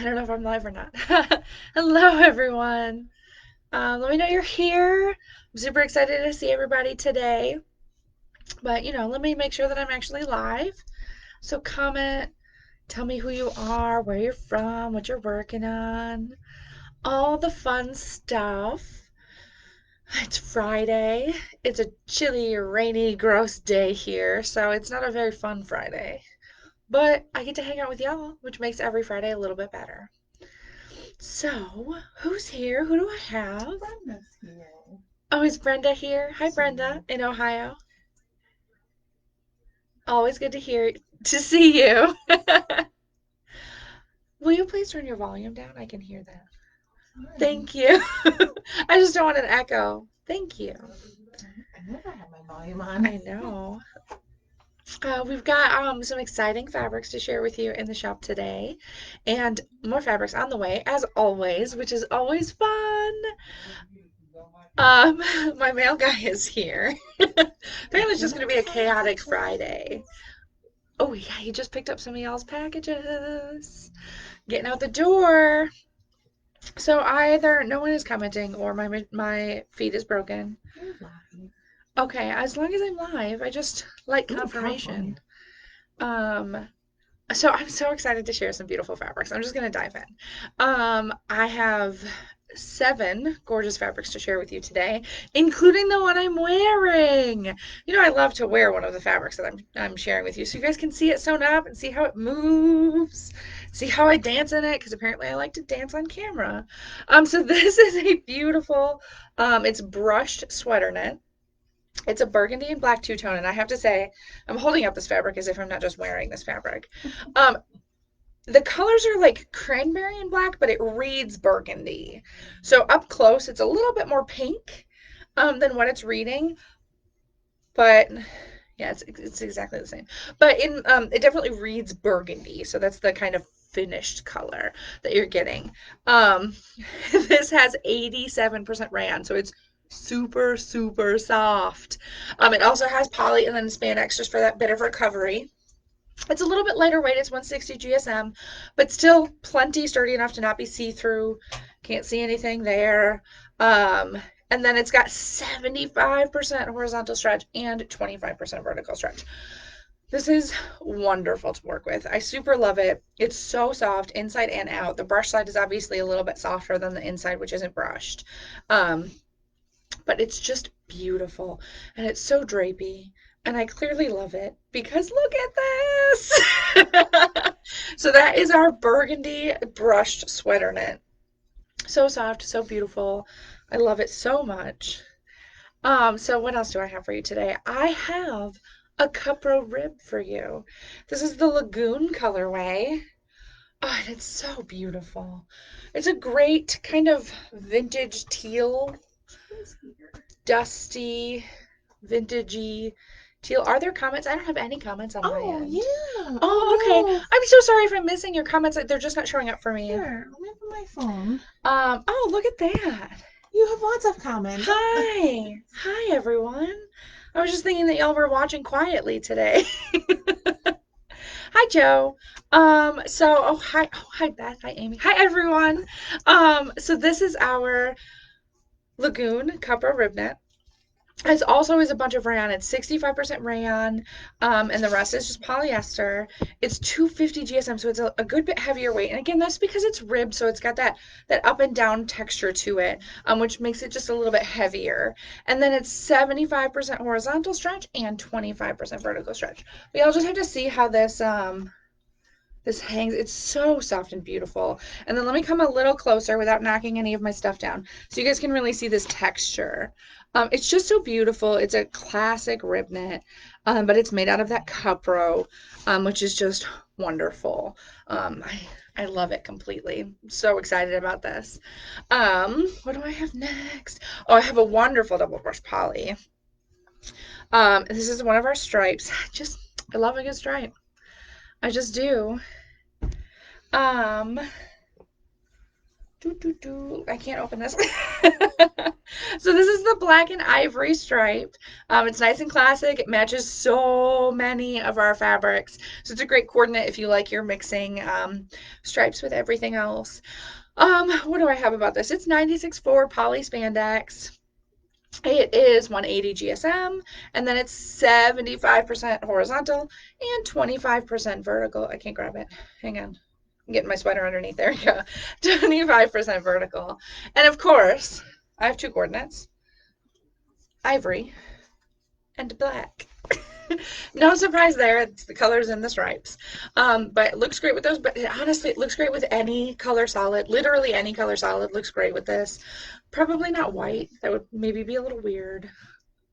I don't know if I'm live or not. Hello, everyone. Let me know you're here. I'm super excited to see everybody today. But, let me make sure that I'm actually live. So comment, tell me who you are, where you're from, what you're working on, all the fun stuff. It's Friday. It's a chilly, rainy, gross day here, so it's not a very fun Friday. But I get to hang out with y'all, which makes every Friday a little bit better. So, who's here? Who do I have? Brenda's here. Oh, is Brenda here? Hi, Brenda, in Ohio. Always good to to see you. Will you please turn your volume down? I can hear that. Sorry. Thank you. I just don't want an echo. Thank you. I never have my volume on. I know. We've got some exciting fabrics to share with you in the shop today, and more fabrics on the way, as always, which is always fun. Um, my mail guy is here. Apparently, it's just going to be a chaotic Friday. Oh, yeah, he just picked up some of y'all's packages. Getting out the door. So either no one is commenting or my feed is broken. You're lying. Okay, as long as I'm live, I just like Ooh, confirmation. California. Um, so I'm so excited to share some beautiful fabrics. I'm just gonna dive in. I have 7 gorgeous fabrics to share with you today, including the one I'm wearing. I love to wear one of the fabrics that I'm sharing with you, so you guys can see it sewn up and see how it moves, see how I dance in it, because apparently I like to dance on camera. So this is a beautiful, it's brushed sweater knit. It's a burgundy and black two-tone, and I have to say, I'm holding up this fabric as if I'm not just wearing this fabric. Um, the colors are like cranberry and black, but it reads burgundy. So up close, it's a little bit more pink than what it's reading, but yeah, it's exactly the same. But it definitely reads burgundy, so that's the kind of finished color that you're getting. Um, this has 87% rayon, so it's super super soft. It also has poly and then spandex just for that bit of recovery. It's a little bit lighter weight. It's 160 GSM, but still plenty sturdy enough to not be see-through. Can't see anything there. Um, and then it's got 75% horizontal stretch and 25% vertical stretch. This is wonderful to work with. I super love it. It's so soft inside and out. The brush side is obviously a little bit softer than the inside, which isn't brushed. Um, but it's just beautiful and it's so drapey. And I clearly love it because look at this. So that is our burgundy brushed sweater knit. So soft, so beautiful. I love it so much. So what else do I have for you today? I have a Cupro Rib for you. This is the Lagoon colorway. Oh, and it's so beautiful. It's a great kind of vintage teal, She's here. dusty, vintagey teal. Are there comments? I don't have any comments on my Oh, end. yeah. Oh, okay. Oh, no. I'm so sorry if I'm missing your comments. They're just not showing up for me. Here, let me open my phone. Oh, look at that. You have lots of comments. Hi. Hi, everyone. I was just thinking that y'all were watching quietly today. Hi, Joe. Hi, Beth. Hi, Amy. Hi, everyone. So this is our Lagoon Cupro Ribnet. It also is a bunch of rayon. It's 65% rayon, and the rest is just polyester. It's 250 GSM, so it's a good bit heavier weight. And again, that's because it's ribbed, so it's got that up and down texture to it, which makes it just a little bit heavier. And then it's 75% horizontal stretch and 25% vertical stretch. But y'all just have to see how this hangs. It's so soft and beautiful. And then let me come a little closer without knocking any of my stuff down so you guys can really see this texture. It's just so beautiful. It's a classic rib knit, but it's made out of that Cupro, which is just wonderful. I love it completely. I'm so excited about this. What do I have next? Oh, I have a wonderful double brush poly. This is one of our stripes. I love a good stripe. I just do. Um, I can't open this. So this is the black and ivory stripe. It's nice and classic. It matches so many of our fabrics. So it's a great coordinate if you like your mixing stripes with everything else. What do I have about this? It's 96.4 poly spandex. It is 180 GSM, and then it's 75% horizontal and 25% vertical. I can't grab it. Hang on. I'm getting my sweater underneath. There you go. 25% vertical. And of course, I have two coordinates, ivory and black. No surprise there. It's the colors and the stripes. But it looks great with those. But honestly, it looks great with any color solid. Literally any color solid looks great with this. Probably not white. That would maybe be a little weird.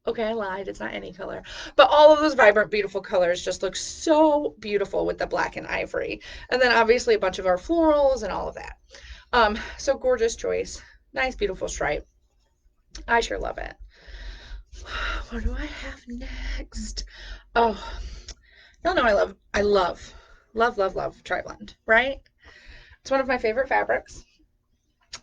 Okay, I lied. It's not any color. But all of those vibrant, beautiful colors just look so beautiful with the black and ivory. And then obviously a bunch of our florals and all of that. So gorgeous choice. Nice, beautiful stripe. I sure love it. What do I have next? Oh, y'all know I love TriBlend, right? It's one of my favorite fabrics.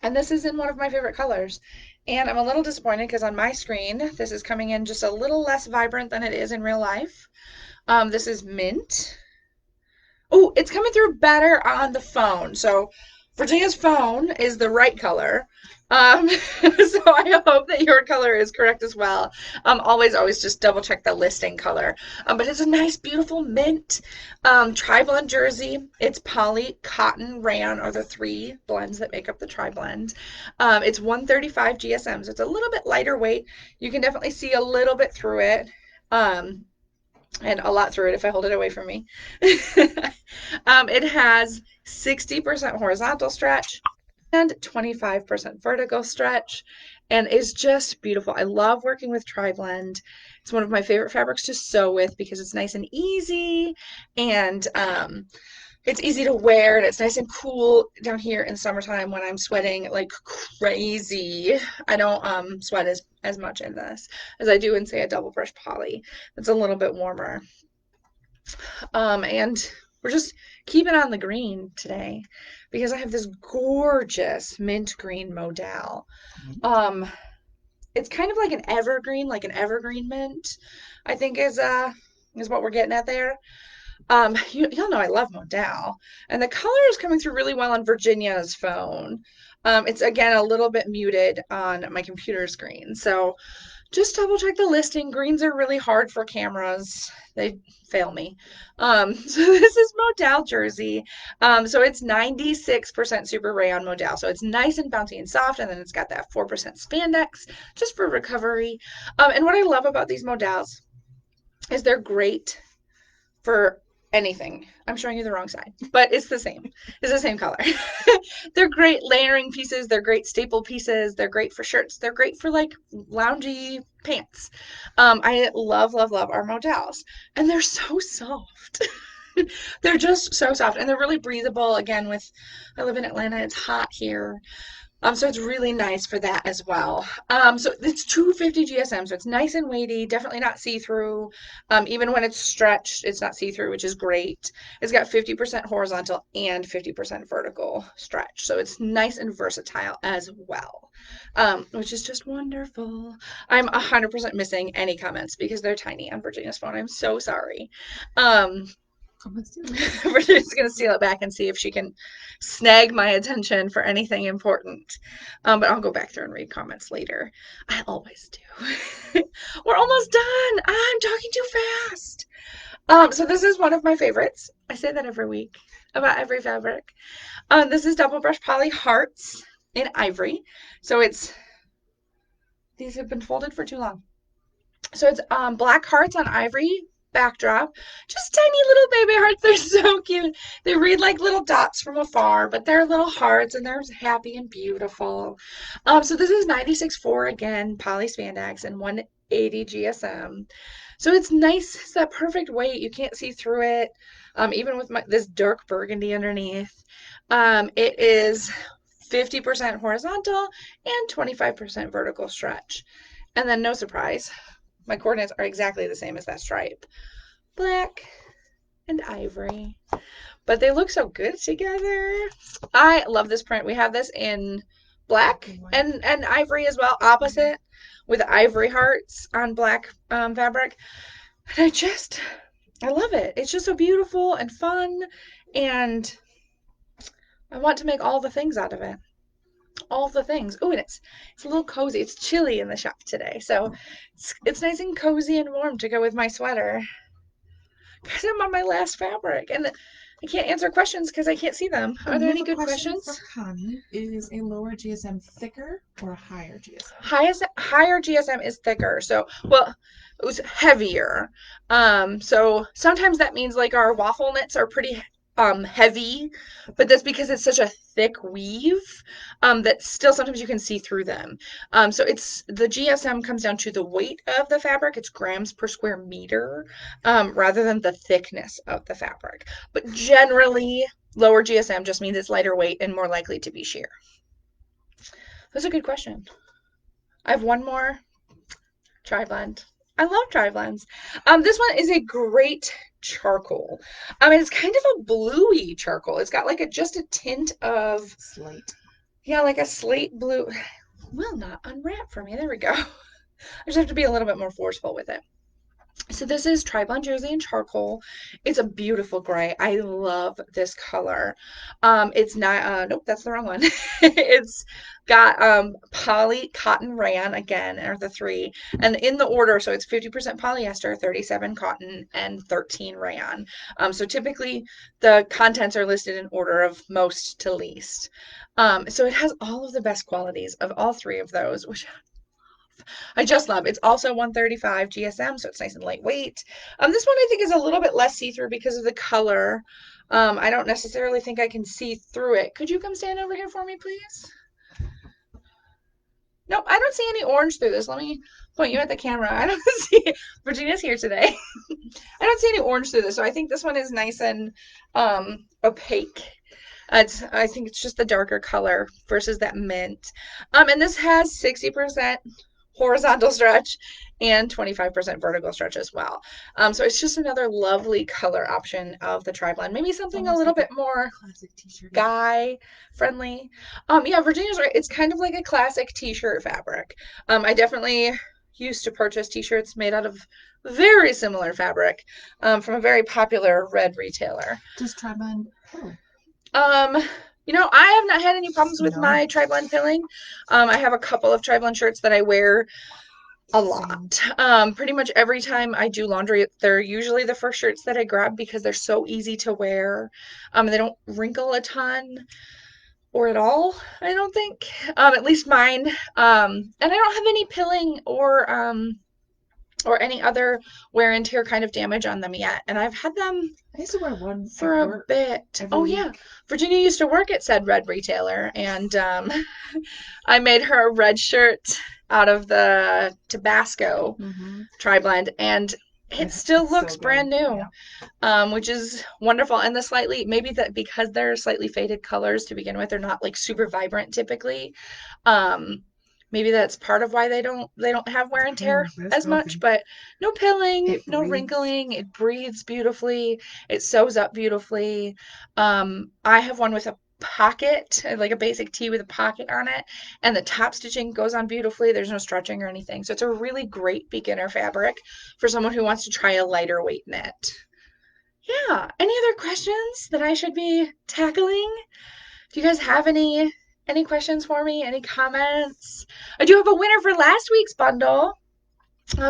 And this is in one of my favorite colors. And I'm a little disappointed because on my screen, this is coming in just a little less vibrant than it is in real life. This is mint. Oh, it's coming through better on the phone. So Virginia's phone is the right color. So I hope that your color is correct as well. Always just double check the listing color. But it's a nice, beautiful mint tri-blend jersey. It's poly, cotton, rayon are the three blends that make up the tri-blend. It's 135 GSM, so it's a little bit lighter weight. You can definitely see a little bit through it. And a lot through it if I hold it away from me. It has 60% horizontal stretch and 25% vertical stretch and is just beautiful. I love working with TriBlend. It's one of my favorite fabrics to sew with because it's nice and easy and it's easy to wear and it's nice and cool down here in summertime when I'm sweating like crazy. I don't sweat as much in this as I do in say a double brush poly. It's a little bit warmer. And we're just keeping on the green today because I have this gorgeous mint green Modal. Um, it's kind of like an evergreen mint, I think is what we're getting at there. Y'all know I love Modal, and the color is coming through really well on Virginia's phone. It's again a little bit muted on my computer screen, so just double check the listing. Greens are really hard for cameras. They fail me. So this is Modal jersey. So it's 96% super rayon Modal. So it's nice and bouncy and soft, and then it's got that 4% spandex just for recovery. And what I love about these Modals is they're great for anything. I'm showing you the wrong side, but it's the same. It's the same color. They're great layering pieces. They're great staple pieces. They're great for shirts. They're great for like loungy pants. I love our Modals, and they're so soft. They're just so soft, and they're really breathable. Again, I live in Atlanta. It's hot here. So it's really nice for that as well. So it's 250 GSM, so it's nice and weighty, definitely not see-through. Even when it's stretched, it's not see-through, which is great. It's got 50% horizontal and 50% vertical stretch, so it's nice and versatile as well, which is just wonderful. I'm 100% missing any comments because they're tiny on Virginia's phone. I'm so sorry. Virginia's going to steal it back and see if she can snag my attention for anything important. But I'll go back through and read comments later. I always do. We're almost done. I'm talking too fast. So this is one of my favorites. I say that every week about every fabric. This is double brush poly hearts in ivory. So these have been folded for too long. So it's black hearts on ivory backdrop. Just tiny little baby hearts. They're so cute. They read like little dots from afar, but they're little hearts and they're happy and beautiful. So this is 96.4 again, poly spandex and 180 GSM. So it's nice. It's that perfect weight. You can't see through it. Even with this dark burgundy underneath. It is 50% horizontal and 25% vertical stretch. And then no surprise, my coordinates are exactly the same as that stripe. Black and ivory. but they look so good together. I love this print. We have this in black and ivory as well, opposite with ivory hearts on black fabric. And I love it. It's just so beautiful and fun, and I want to make all the things out of it. All the things. Oh, and it's a little cozy. It's chilly in the shop today, so it's nice and cozy and warm to go with my sweater. Because I'm on my last fabric, and I can't answer questions because I can't see them. Are there We have any a good question for questions? Connie. Is a lower GSM thicker or a higher GSM? Higher GSM is thicker, so well, it was heavier. So sometimes that means like our waffle knits are pretty heavy, but that's because it's such a thick weave that still sometimes you can see through them. So it's the GSM comes down to the weight of the fabric. It's grams per square meter, rather than the thickness of the fabric. But generally, lower GSM just means it's lighter weight and more likely to be sheer. That's a good question. I have one more. TriBlend. I love TriBlends. This one is a great charcoal. It's kind of a bluey charcoal. It's got like just a tint of, Slate. yeah, like a slate blue. Will not unwrap for me. There we go. I just have to be a little bit more forceful with it. So this is TriBlend Jersey and Charcoal. It's a beautiful gray. I love this color. It's not, nope, that's the wrong one. It's got poly cotton rayon again, are the three. And in the order, so it's 50% polyester, 37 cotton, and 13 rayon. So typically the contents are listed in order of most to least. So it has all of the best qualities of all three of those, which I just love. It's also 135 GSM, so it's nice and lightweight. This one I think is a little bit less see-through because of the color. I don't necessarily think I can see through it. Could you come stand over here for me, please? Nope, I don't see any orange through this. Let me point you at the camera. I don't see Virginia's here today. I don't see any orange through this, so I think this one is nice and opaque. I think it's just the darker color versus that mint. And this has 60% horizontal stretch and 25% vertical stretch as well. So it's just another lovely color option of the TriBlend. Maybe something a little bit more classic t-shirt guy friendly. Yeah, Virginia's right. It's kind of like a classic t-shirt fabric. I definitely used to purchase t-shirts made out of very similar fabric from a very popular red retailer. Does TriBlend pillow? Um, I have not had any problems with No. my TriBlend filling. I have a couple of TriBlend shirts that I wear a lot. Pretty much every time I do laundry, they're usually the first shirts that I grab because they're so easy to wear. They don't wrinkle a ton or at all, I don't think. At least mine. And I don't have any pilling or any other wear and tear kind of damage on them yet. And I've had them I used to wear one for a bit. Oh yeah, Virginia used to work at said red retailer, and I made her a red shirt out of the Tabasco TriBlend, and it still looks so brand new, which is wonderful. And the slightly, maybe that because they're slightly faded colors to begin with, they're not like super vibrant typically. Maybe that's part of why they don't have wear and tear as much, but no pilling, no wrinkling. It breathes beautifully. It sews up beautifully. I have one with a pocket, like a basic tee with a pocket on it, and the top stitching goes on beautifully. There's no stretching or anything. So it's a really great beginner fabric for someone who wants to try a lighter weight knit. Yeah. Any other questions that I should be tackling? Do you guys have any questions for me? Any comments? I do have a winner for last week's bundle.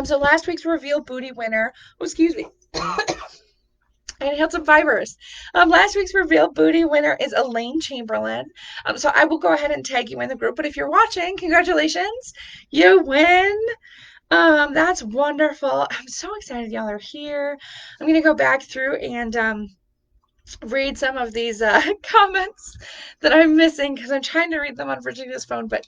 So last week's reveal booty winner. Oh, excuse me. I inhaled some fibers. Last week's reveal booty winner is Elaine Chamberlain. So I will go ahead and tag you in the group. But if you're watching, congratulations, you win. That's wonderful. I'm so excited y'all are here. I'm gonna go back through and read some of these comments that I'm missing because I'm trying to read them on Virginia's phone, but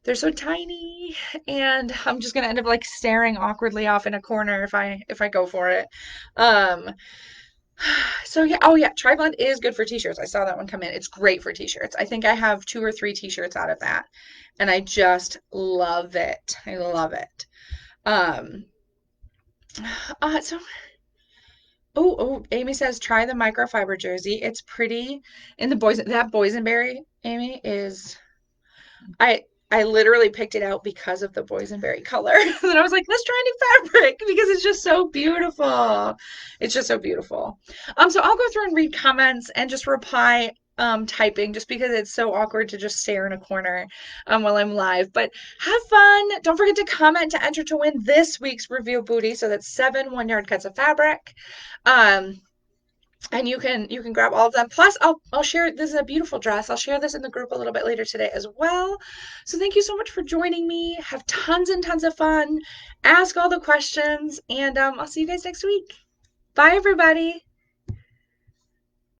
they're so tiny, and I'm just gonna end up like staring awkwardly off in a corner if I go for it. So yeah, oh yeah, TriBlend is good for t-shirts. I saw that one come in. It's great for t-shirts. I think I have 2 or 3 t-shirts out of that, and I just love it. I love it. So Oh, Amy says try the microfiber jersey. It's pretty. And that boysenberry, Amy, is I I literally picked it out because of the boysenberry color. And I was like, let's try a new fabric because it's just so beautiful. It's just so beautiful. So I'll go through and read comments and just reply typing just because it's so awkward to just stare in a corner while I'm live. But have fun. Don't forget to comment to enter to win this week's review booty. So that's 7 1-yard cuts of fabric. Um, and you can grab all of them. Plus, I'll share. This is a beautiful dress. I'll share this in the group a little bit later today as well. So thank you so much for joining me. Have tons and tons of fun. Ask all the questions, and I'll see you guys next week. Bye, everybody.